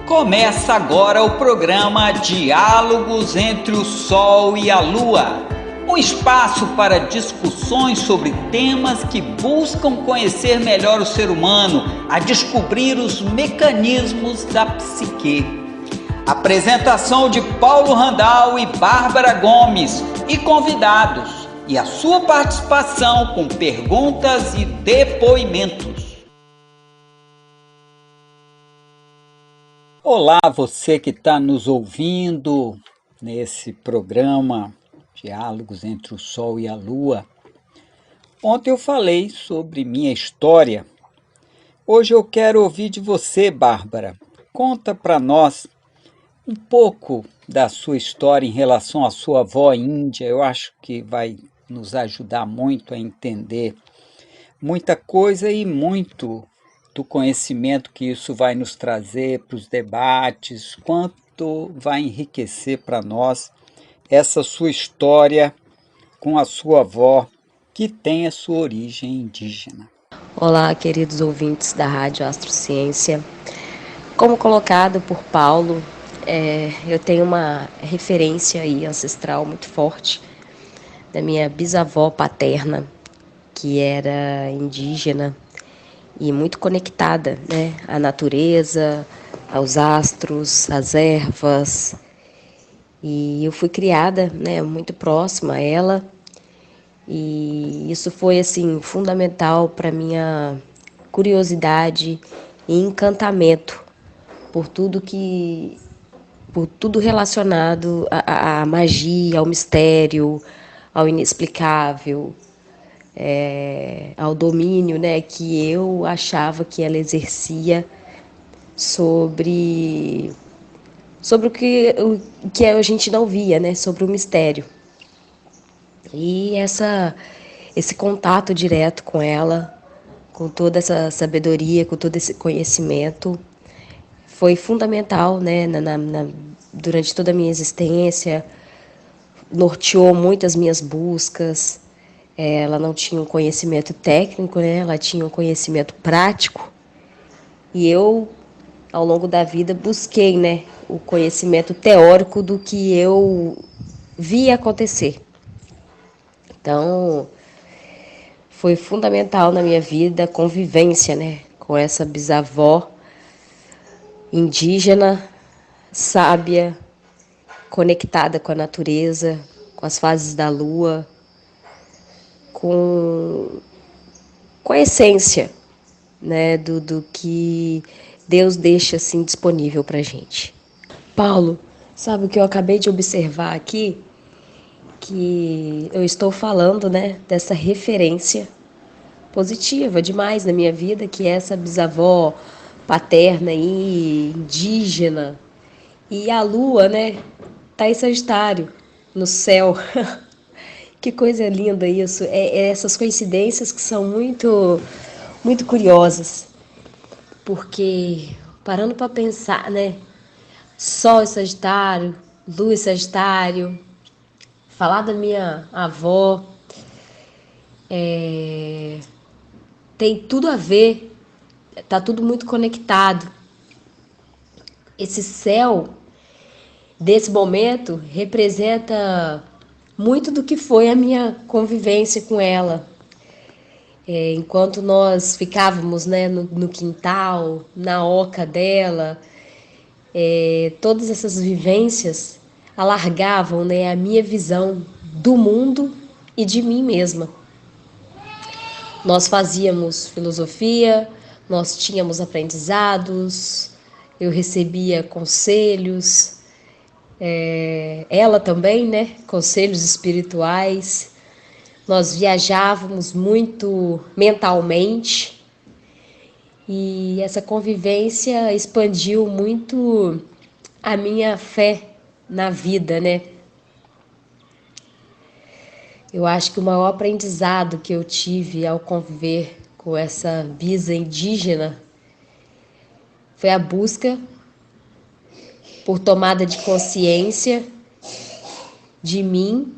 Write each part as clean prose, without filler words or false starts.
Começa agora o programa Diálogos entre o Sol e a Lua, um espaço para discussões sobre temas que buscam conhecer melhor o ser humano, a descobrir os mecanismos da psique. Apresentação de Paulo Randal e Bárbara Gomes e convidados, e a sua participação com perguntas e depoimentos. Olá, você que está nos ouvindo nesse programa Diálogos entre o Sol e a Lua. Ontem eu falei sobre minha história. Hoje eu quero ouvir de você, Bárbara. Conta para nós um pouco da sua história em relação à sua avó índia. Eu acho que vai nos ajudar muito a entender muita coisa e muito do conhecimento que isso vai nos trazer para os debates, quanto vai enriquecer para nós essa sua história com a sua avó, que tem a sua origem indígena. Olá, queridos ouvintes da Rádio Astrociência. Como colocado por Paulo, eu tenho uma referência aí ancestral muito forte da minha bisavó paterna, que era indígena e muito conectada, né, à natureza, aos astros, às ervas. E eu fui criada, né, muito próxima a ela, e isso foi assim fundamental para minha curiosidade e encantamento por tudo relacionado à magia, ao mistério, ao inexplicável, ao domínio, né, que eu achava que ela exercia sobre o que a gente não via, né, sobre o mistério. E esse contato direto com ela, com toda essa sabedoria, com todo esse conhecimento, foi fundamental, né, durante toda a minha existência, norteou muito as minhas buscas. Ela não tinha um conhecimento técnico, né, ela tinha um conhecimento prático, e eu, ao longo da vida, busquei, né, o conhecimento teórico do que eu via acontecer. Então, foi fundamental na minha vida a convivência, né, com essa bisavó indígena, sábia, conectada com a natureza, com as fases da lua, com a essência, né, do que Deus deixa assim disponível para a gente. Paulo, sabe o que eu acabei de observar aqui? Que eu estou falando, né, dessa referência positiva demais na minha vida, que é essa bisavó paterna e indígena. E a lua, né, tá em Sagitário, no céu. Que coisa linda isso. É essas coincidências que são muito, muito curiosas. Porque, parando para pensar, né, Sol em Sagitário, Lua em Sagitário, falar da minha avó, tem tudo a ver, tá tudo muito conectado. Esse céu desse momento representa muito do que foi a minha convivência com ela. Enquanto nós ficávamos, né, no quintal, na oca dela, todas essas vivências alargavam, né, a minha visão do mundo e de mim mesma. Nós fazíamos filosofia, nós tínhamos aprendizados, eu recebia conselhos, ela também, né, conselhos espirituais. Nós viajávamos muito mentalmente e essa convivência expandiu muito a minha fé na vida, né? Eu acho que o maior aprendizado que eu tive ao conviver com essa bisa indígena foi a busca por tomada de consciência de mim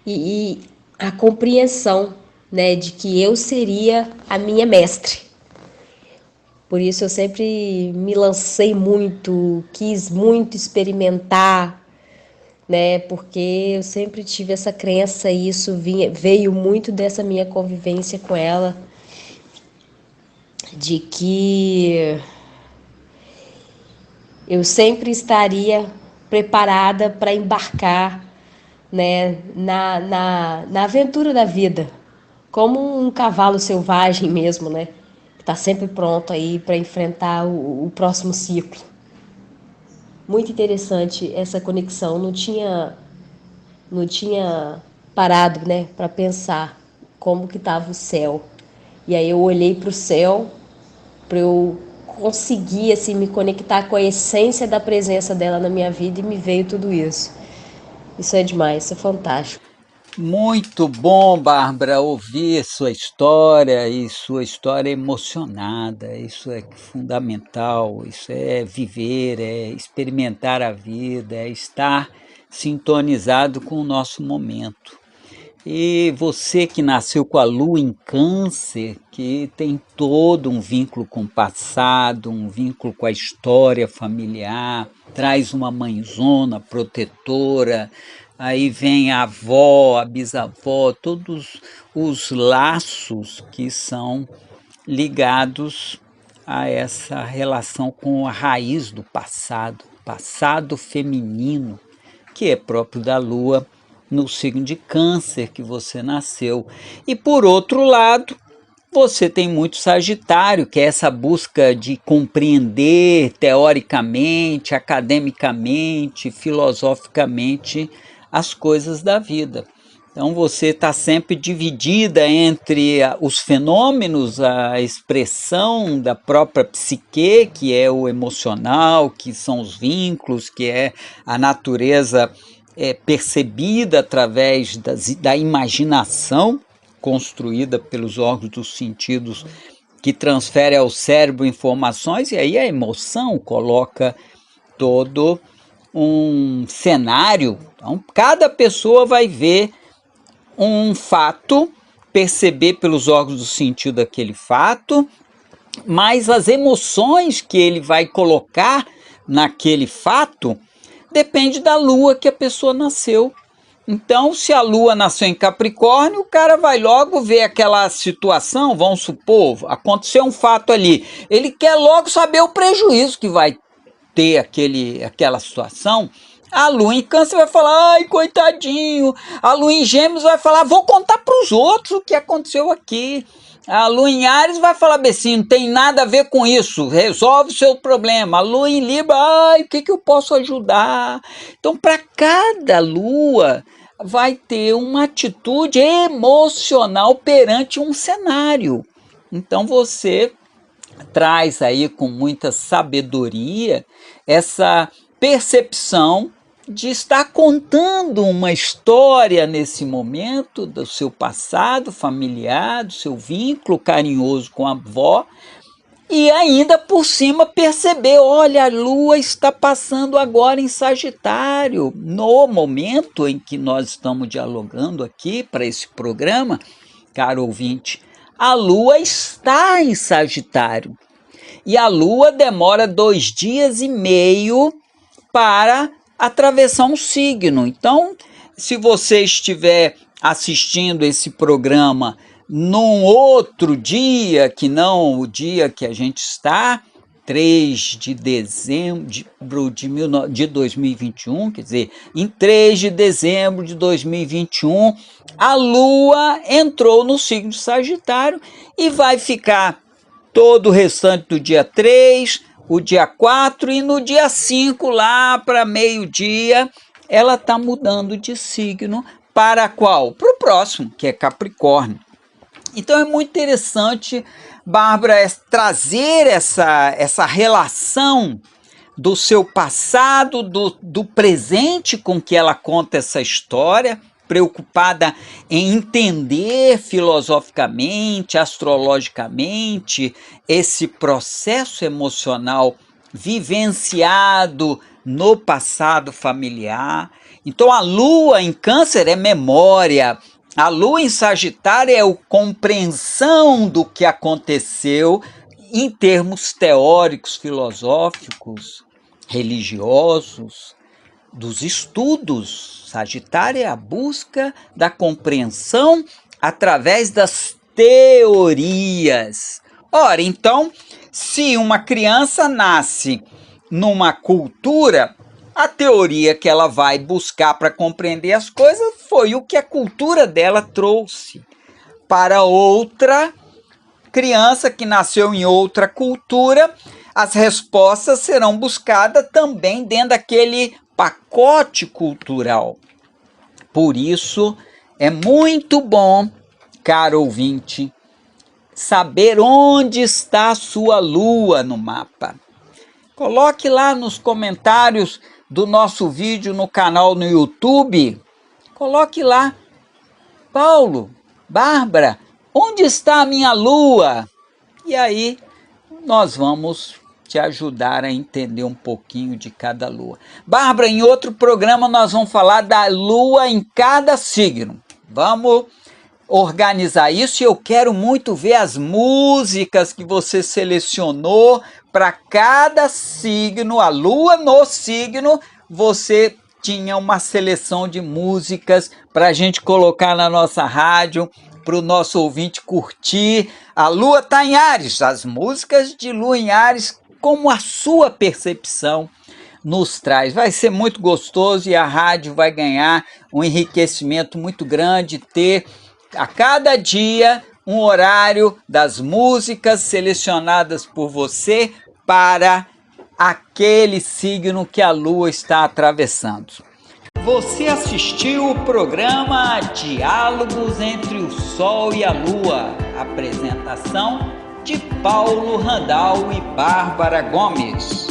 e a compreensão, né, de que eu seria a minha mestre. Por isso eu sempre me lancei muito, quis muito experimentar, né? Porque eu sempre tive essa crença e isso veio muito dessa minha convivência com ela, de que eu sempre estaria preparada para embarcar, né, na aventura da vida, como um cavalo selvagem mesmo, né? Que está sempre pronto aí para enfrentar o próximo ciclo. Muito interessante essa conexão, não tinha parado, né, para pensar como que estava o céu. E aí eu olhei para o céu para eu conseguir assim me conectar com a essência da presença dela na minha vida e me veio tudo isso. Isso é demais, isso é fantástico. Muito bom, Bárbara, ouvir sua história e sua história emocionada. Isso é fundamental, isso é viver, é experimentar a vida, é estar sintonizado com o nosso momento. E você que nasceu com a lua em câncer, que tem todo um vínculo com o passado, um vínculo com a história familiar, traz uma mãezona protetora, aí vem a avó, a bisavó, todos os laços que são ligados a essa relação com a raiz do passado, passado feminino, que é próprio da lua no signo de Câncer que você nasceu. E por outro lado, você tem muito Sagitário, que é essa busca de compreender teoricamente, academicamente, filosoficamente as coisas da vida. Então você está sempre dividida entre os fenômenos, a expressão da própria psique, que é o emocional, que são os vínculos, que é a natureza percebida através da imaginação, construída pelos órgãos dos sentidos, que transfere ao cérebro informações, e aí a emoção coloca todo um cenário. Então, cada pessoa vai ver um fato, perceber pelos órgãos do sentido aquele fato, mas as emoções que ele vai colocar naquele fato depende da lua que a pessoa nasceu. Então, se a lua nasceu em Capricórnio, o cara vai logo ver aquela situação, vamos supor, aconteceu um fato ali. Ele quer logo saber o prejuízo que vai ter aquela situação. A lua em Câncer vai falar, ai, coitadinho. A lua em Gêmeos vai falar, vou contar para os outros o que aconteceu aqui. A lua em Áries vai falar assim, não tem nada a ver com isso, resolve o seu problema. A lua em Libra, ai, o que eu posso ajudar? Então, para cada lua, vai ter uma atitude emocional perante um cenário. Então, você traz aí com muita sabedoria essa percepção de estar contando uma história nesse momento do seu passado familiar, do seu vínculo carinhoso com a avó, e ainda por cima perceber, olha, a lua está passando agora em Sagitário. No momento em que nós estamos dialogando aqui para esse programa, caro ouvinte, a lua está em Sagitário. E a lua demora 2 dias e meio para atravessar um signo. Então, se você estiver assistindo esse programa num outro dia, que não o dia que a gente está, 3 de dezembro de 2021, quer dizer, em 3 de dezembro de 2021, a Lua entrou no signo de Sagitário e vai ficar todo o restante do dia 3, o dia 4 e no dia 5, lá para meio-dia, ela está mudando de signo para qual? Para o próximo, que é Capricórnio. Então é muito interessante, Bárbara, trazer essa relação do seu passado, do presente com que ela conta essa história, preocupada em entender filosoficamente, astrologicamente, esse processo emocional vivenciado no passado familiar. Então a lua em Câncer é memória, a lua em Sagitário é a compreensão do que aconteceu em termos teóricos, filosóficos, religiosos, dos estudos. Sagitário é a busca da compreensão através das teorias. Ora, então, se uma criança nasce numa cultura, a teoria que ela vai buscar para compreender as coisas foi o que a cultura dela trouxe. Para outra criança que nasceu em outra cultura, as respostas serão buscadas também dentro daquele pacote cultural. Por isso, é muito bom, caro ouvinte, saber onde está a sua lua no mapa. Coloque lá nos comentários do nosso vídeo no canal no YouTube. Coloque lá, Paulo, Bárbara, onde está a minha lua? E aí nós vamos te ajudar a entender um pouquinho de cada lua. Bárbara, em outro programa nós vamos falar da lua em cada signo. Vamos organizar isso e eu quero muito ver as músicas que você selecionou para cada signo, a lua no signo, você tinha uma seleção de músicas para a gente colocar na nossa rádio, para o nosso ouvinte curtir. A lua está em Áries, as músicas de lua em Áries, como a sua percepção nos traz. Vai ser muito gostoso e a rádio vai ganhar um enriquecimento muito grande, ter a cada dia um horário das músicas selecionadas por você para aquele signo que a lua está atravessando. Você assistiu o programa Diálogos entre o Sol e a Lua. Apresentação de Paulo Randal e Bárbara Gomes.